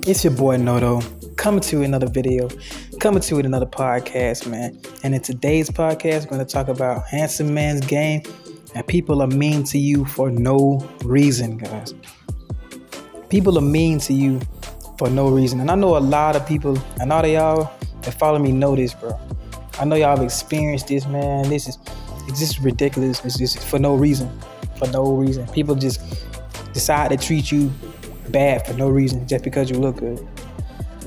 It's your boy Noto, coming to you another video, coming to you with another podcast, man. And in today's podcast, we're going to talk about handsome man's game and people are mean to you for no reason, guys. People are mean to you for no reason. And I know a lot of people, and all of y'all that follow me know this, bro. I know y'all have experienced this, man. It's just ridiculous. It's just for no reason. For no reason. People just decide to treat you bad for no reason just because you look good.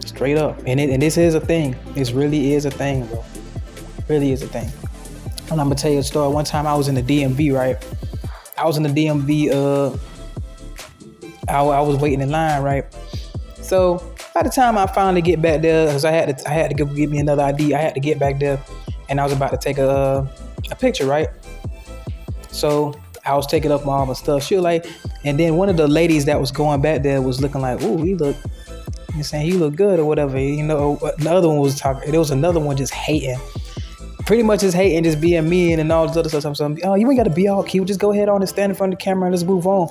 Straight up. And this is a thing. This really is a thing, bro. Really is a thing. And I'm gonna tell you a story. One time I was in the DMV, right? I was in the DMV, I was waiting in line, right? So by the time I finally get back there, because I had to go get me another ID, I had to get back there and I was about to take a picture, right? So I was taking up all my stuff. She was like, and then one of the ladies that was going back there was looking like, ooh, he look good or whatever. You know, the other one was talking. There was another one just hating. Pretty much just hating, just being mean and all this other stuff. Oh, you ain't got to be all cute. Just go ahead on and stand in front of the camera and let's move on.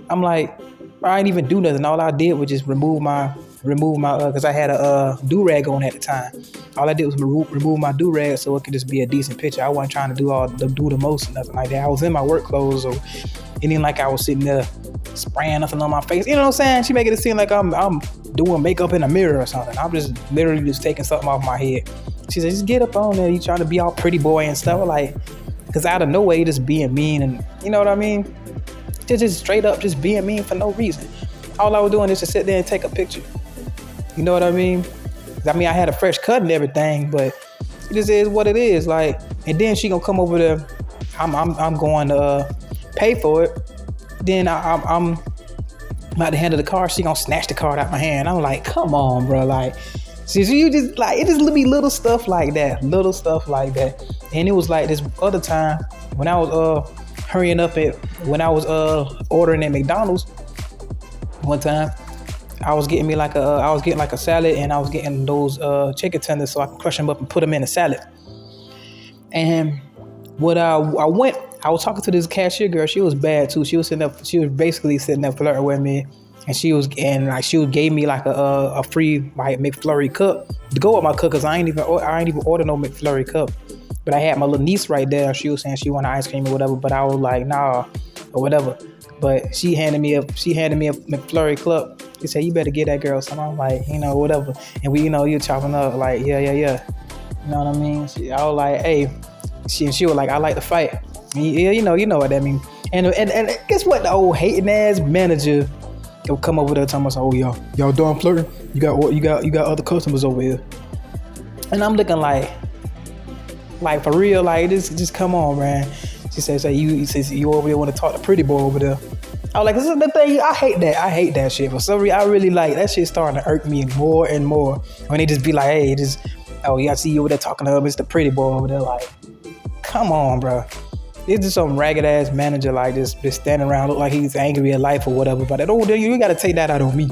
I'm like, I ain't even do nothing. All I did was just remove my, because I had a do-rag on at the time. All I did was remove my do-rag so it could just be a decent picture. I wasn't trying to do the most or nothing like that. I was in my work clothes, so it ain't like I was sitting there spraying nothing on my face. You know what I'm saying? She making it seem like I'm doing makeup in a mirror or something. I'm just literally just taking something off my head. She said, just get up on there. You trying to be all pretty boy and stuff. Like, because out of nowhere, you just being mean and, you know what I mean? Just straight up just being mean for no reason. All I was doing is to sit there and take a picture. You know what I mean? I had a fresh cut and everything, but it just is what it is. Like, and then she gonna come over there. I'm going to pay for it. Then I'm about to hand her the card. She gonna snatch the card out my hand. I'm like, come on, bro. Like, see, you just like it. Just be little stuff like that. And it was like this other time when I was hurrying up when I was ordering at McDonald's. One time, I was getting like a salad, and I was getting those chicken tenders so I can crush them up and put them in a salad. And what I was talking to this cashier girl. She was bad too. She was basically sitting there flirting with me, and she gave me like a free like McFlurry cup to go with my cup, because I ain't even order no McFlurry cup. But I had my little niece right there. She was saying she wanted ice cream or whatever, but I was like, nah, or whatever. But she handed me a McFlurry cup. She said, you better get that girl something. I'm like, whatever. And we, you're chopping up like, yeah. You know what I mean? I was like, hey. She was like, I like to fight. Yeah, you know what that means. And guess what? The old hating ass manager will come over there talking about, oh, y'all done flirting? You got other customers over here. And I'm looking like for real, like just come on, man. She says, you over there want to talk to pretty boy over there. I was like, this is the thing. I hate that shit. For some reason, I really like that shit starting to irk me more and more. When they just be like, hey, I see you over there talking to her, Mr. Pretty Boy over there. Like, come on, bro. It's just some ragged ass manager like just standing around, look like he's angry at life or whatever. But you got to take that out on me.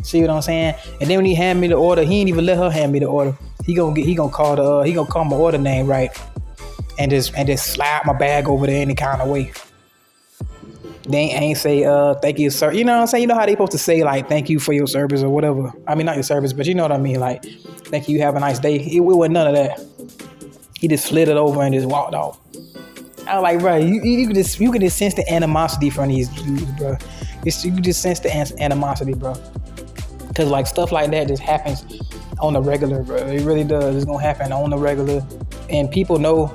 See what I'm saying? And then when he hand me the order, he ain't even let her hand me the order. He gonna call my order name right, and just slide my bag over there any kind of way. They ain't say thank you, sir. You know what I'm saying? You know how they supposed to say like thank you for your service or whatever. I mean, not your service, but you know what I mean. Like, thank you, have a nice day. It wasn't none of that. He just slid it over and just walked off. I was like, bro, you can just sense the animosity from these dudes, bro. You can just sense the animosity, bro. Cause like stuff like that just happens on the regular, bro. It really does. It's gonna happen on the regular, and people know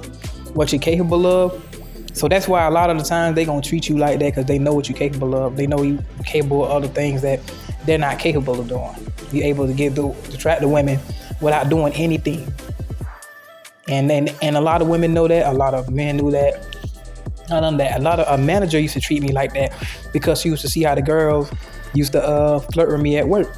what you're capable of. So that's why a lot of the times they gonna treat you like that, because they know what you're capable of. They know you're capable of other things that they're not capable of doing. You're able to attract the women without doing anything. And a lot of women know that. A lot of men knew that. Not on that. A manager used to treat me like that because she used to see how the girls used to flirt with me at work.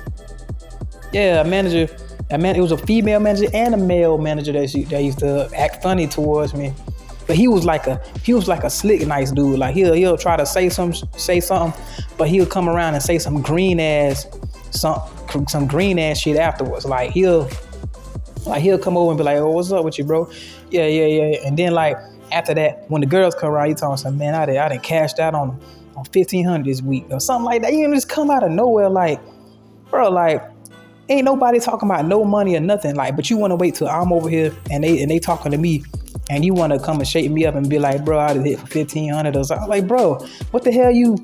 Yeah, it was a female manager and a male manager that used to act funny towards me. But he was like a slick, nice dude. Like he'll try to say something, but he'll come around and say some green ass shit afterwards. Like he'll come over and be like, oh, what's up with you, bro? Yeah. And then like after that, when the girls come around, you talking something, man, I done cashed out on $1,500 this week or something like that. You know, just come out of nowhere like bro, like, ain't nobody talking about no money or nothing. Like, but you want to wait till I'm over here and they talking to me, and you want to come and shake me up and be like, bro, I just hit for 1,500 or something. I'm like, bro, what the hell you,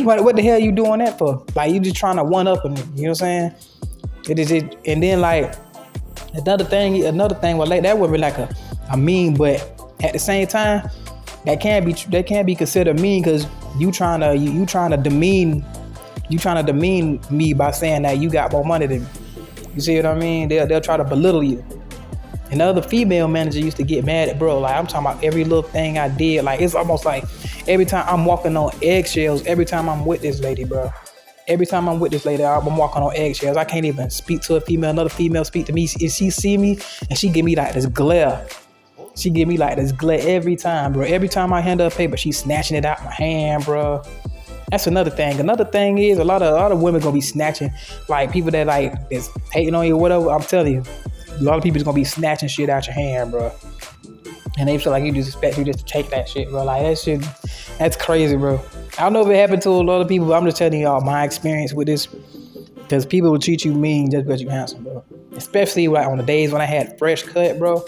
what the hell you doing that for? Like, you just trying to one up, and you know what I'm saying? It is it, and then like another thing, well, like that would be like a mean, but at the same time, that can't be considered mean, because you trying to demean me by saying that you got more money than me. You see what I mean? They'll try to belittle you. And the other female manager used to get mad at, bro, like, I'm talking about every little thing I did. Like, it's almost like every time I'm walking on eggshells, every time I'm with this lady, bro. Every time I'm with this lady, I'm walking on eggshells. I can't even speak to a female, another female speak to me. And she see me, and she give me like this glare. She give me like this glare every time, bro. Every time I hand her a paper, she's snatching it out my hand, bro. That's another thing. Another thing is a lot of women gonna be snatching, like, people that like is hating on you or whatever. I'm telling you, a lot of people is gonna be snatching shit out your hand, bro. And they feel like you just expect you just to take that shit, bro. Like, that shit, that's crazy, bro. I don't know if it happened to a lot of people, but I'm just telling y'all my experience with this. Because people will treat you mean just because you handsome, bro. Especially like on the days when I had fresh cut, bro.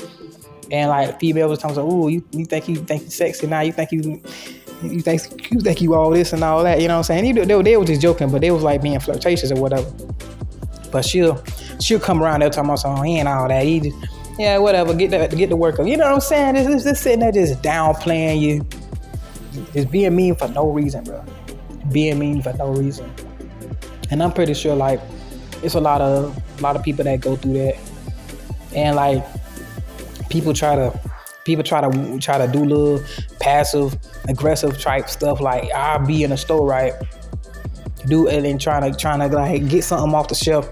And like female was talking, ooh, you think you sexy now? You think you all this and all that? You know what I'm saying? They were just joking, but they was like being flirtatious or whatever. But she'll come around there talking about something, he ain't all that. He just, yeah, whatever. Get the work up. You know what I'm saying? Just sitting there just downplaying you, just being mean for no reason, bro. Being mean for no reason. And I'm pretty sure like it's a lot of people that go through that, and like people try to do little passive aggressive type stuff. Like, I'll be in a store, right, and then trying to like get something off the shelf.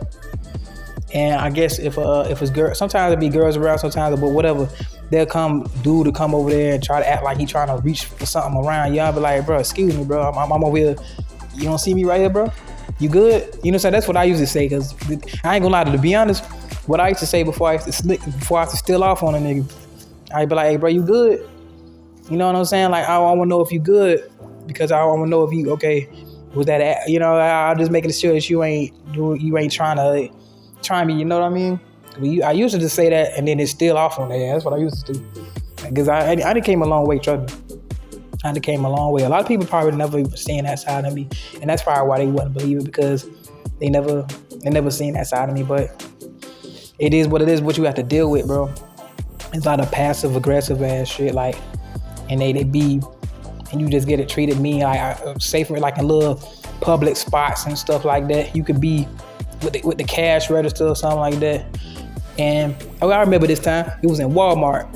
And I guess if it's girls, sometimes it be girls around, sometimes, but whatever, they'll come over there and try to act like he trying to reach for something around. Y'all be like, bro, excuse me, bro, I'm over here. You don't see me right here, bro? You good? You know what I'm saying? That's what I used to say, because I ain't gonna lie, to be honest, what I used to say before I used to steal off on a nigga, I'd be like, hey, bro, you good? You know what I'm saying? Like, I want to know if you good, because I want to know if you okay. Was that, you know, I'm just making sure that you ain't trying me. You know what I mean? I used to just say that, and then it's still off on there. That's what I used to do. Because I done came a long way, trust me. I done came a long way. A lot of people probably never even seen that side of me, and that's probably why they wouldn't believe it, because they never seen that side of me. But it is what it is. What you have to deal with, bro. It's a lot of passive aggressive ass shit, like, and they be, and you just get it treated mean. Like, say for like in little public spots and stuff like that. You could be with the cash register or something like that. And I remember this time, it was in Walmart.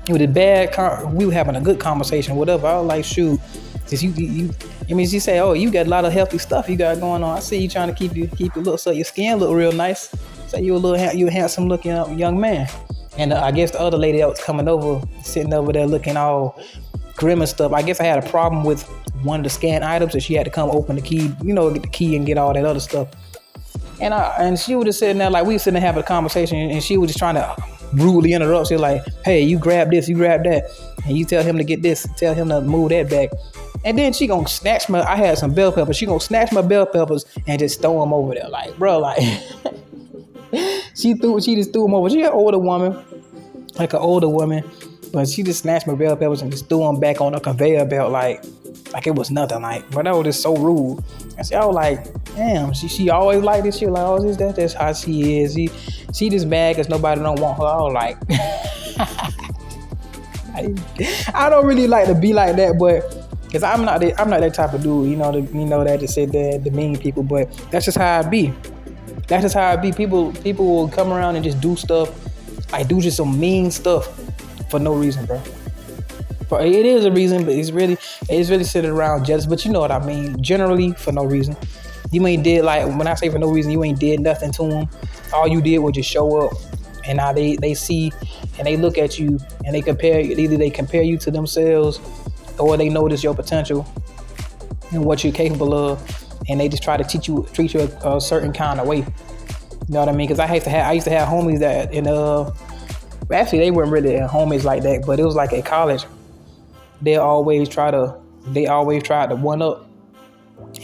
It was a bad, we were having a good conversation, whatever. I was like, shoot, since she said, oh, you got a lot of healthy stuff you got going on. I see you trying to keep it look, so your skin look real nice. So you a handsome looking young man. And I guess the other lady that was coming over, sitting over there looking all grim and stuff, I guess I had a problem with one of the scanned items, and she had to come open the key, get the key and get all that other stuff. And she was just sitting there, like, we were sitting there having a conversation, and she was just trying to rudely interrupt. She was like, hey, you grab this, you grab that, and you tell him to get this, tell him to move that back. And then she gonna snatch I had some bell peppers, she gonna snatch my bell peppers and just throw them over there. Like, bro, like, she just threw them over. She an older woman, but she just snatched my bell peppers and just threw them back on a conveyor belt like it was nothing. Like, but that was just so rude. And so I was like, damn, she always like this shit. Like, oh, that's how she is. She just mad because nobody don't want her. I was like, I don't really like to be like that, but because I'm not that type of dude. That to say the mean people, but that's just how I be. That's just how I be. People will come around and just do stuff, like do just some mean stuff for no reason, bro. But it is a reason, but it's really sitting around jealous. But you know what I mean. Generally, for no reason. You ain't did, like, when I say for no reason, you ain't did nothing to them. All you did was just show up, and now they see and they look at you and they compare you to themselves, or they notice your potential and what you're capable of, and they just try to treat you a certain kind of way. You know what I mean? Because I used to have homies that actually they weren't really homies like that, but it was like at college. They always try to one up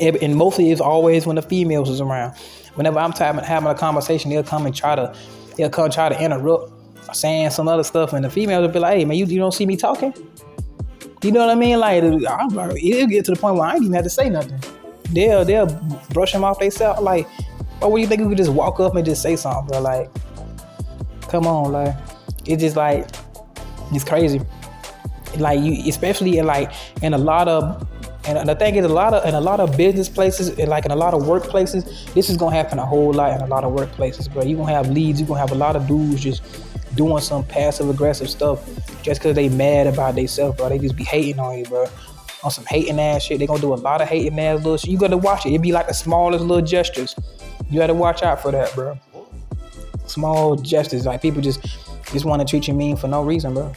And mostly it's always when the females is around. Whenever I'm having a conversation, they'll come try to interrupt, saying some other stuff, and the females will be like, "Hey man, you don't see me talking?" You know what I mean? Like it'll get to the point where I ain't even have to say nothing. They'll brush them off themselves. Like, oh, what do you think we could just walk up and just say something, bro? Like, come on, like it's just like it's crazy. Like you, especially in a lot of. And the thing is, in a lot of business places, and like in a lot of workplaces, this is gonna happen a whole lot in a lot of workplaces, bro. You gonna have leads, you gonna have a lot of dudes just doing some passive aggressive stuff just because they mad about themselves, bro. They just be hating on you, bro. On some hating ass shit. They gonna do a lot of hating ass little shit. You gotta watch it. It be like the smallest little gestures. You gotta watch out for that, bro. Small gestures, like people just want to treat you mean for no reason, bro.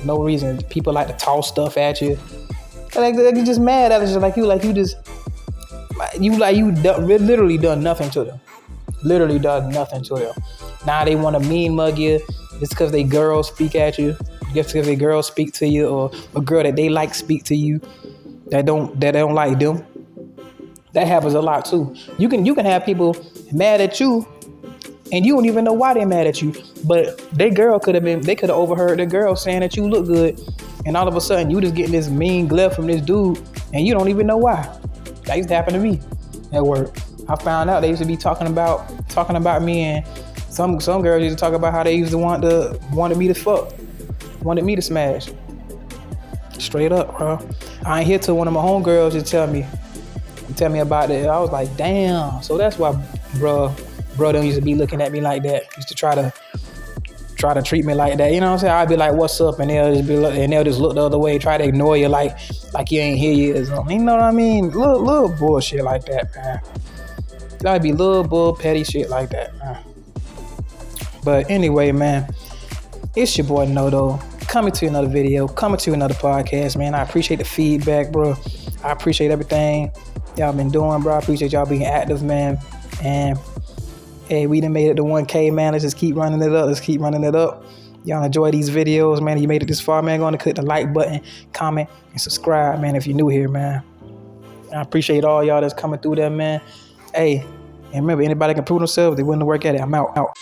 No reason. People like to toss stuff at you. Like you just mad at us, literally done nothing to them. Literally done nothing to them. Now they want to mean mug you just because they girls speak at you, just because they girls speak to you, or a girl that they like speak to you that don't like them. That happens a lot too. You can have people mad at you, and you don't even know why they're mad at you. But they could have overheard the girl saying that you look good. And all of a sudden, you just getting this mean glare from this dude, and you don't even know why. That used to happen to me at work. I found out they used to be talking about me, and some girls used to talk about how they used to wanted me to fuck, wanted me to smash. Straight up, bro. I ain't here till one of my homegirls just tell me about it. I was like, damn. So that's why, bro don't used to be looking at me like that. Used to try to treat me like that, you know what I'm saying? I'd be like, "What's up?" and they'll just look the other way, try to ignore you, like you ain't hear you or something. You know what I mean? Little bullshit like that, man. That'd be little petty shit like that, man. But anyway, man, it's your boy Noto coming to another video, coming to another podcast, man. I appreciate the feedback, bro. I appreciate everything y'all been doing, bro. I appreciate y'all being active, man. And hey, we done made it to 1K, man. Let's just keep running it up. Y'all enjoy these videos, man. You made it this far, man. Go on and click the like button, comment, and subscribe, man, if you're new here, man. I appreciate all y'all that's coming through there, man. Hey, and remember, anybody can prove themselves, they willing to work at it. I'm out.